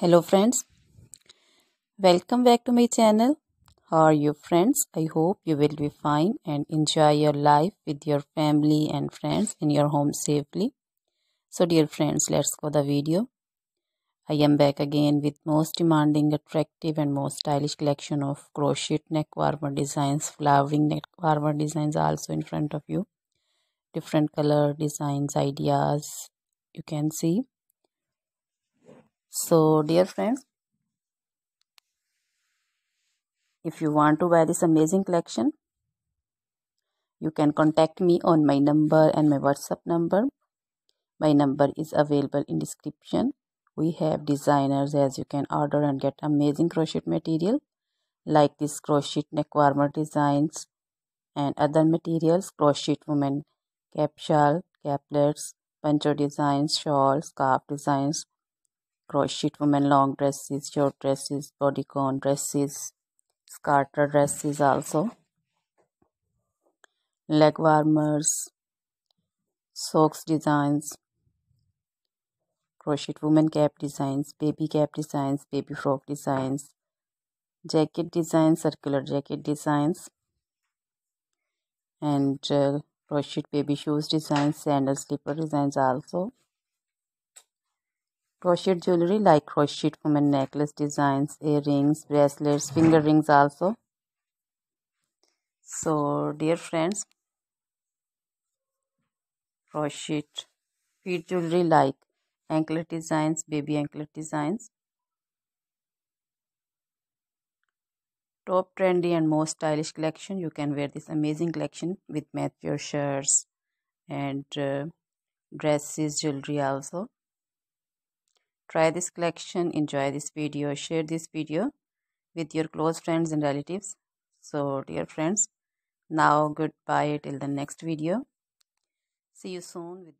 Hello friends, welcome back to my channel. How are you friends? I hope you will be fine and enjoy your life with your family and friends in your home safely. So dear friends, let's go the video. I am back again with most demanding, attractive and most stylish collection of crochet neck warmer designs, flowering neck warmer designs also in front of you. Different color designs, ideas you can see. So dear friends, if you want to buy this amazing collection, you can contact me on my number and my WhatsApp number. My number is available in description. We have designers as you can order and get amazing crochet material like this crochet neck warmer designs and other materials, crochet women cap shawl, caplets, poncho designs, shawls, scarf designs, crochet women long dresses, short dresses, bodycon dresses, scarter dresses also, leg warmers, socks designs, crochet woman cap designs, baby cap designs, baby frock designs, jacket designs, circular jacket designs, and crochet baby shoes designs, sandal slipper designs also. Crochet jewelry like crochet woman necklace designs, earrings, bracelets, finger rings also. So dear friends, crochet feet jewelry like anklet designs, baby anklet designs. Top trendy and most stylish collection. You can wear this amazing collection with match your shirts and dresses, jewelry also. Try this collection, enjoy this video, share this video with your close friends and relatives. So dear friends, now goodbye till the next video. See you soon.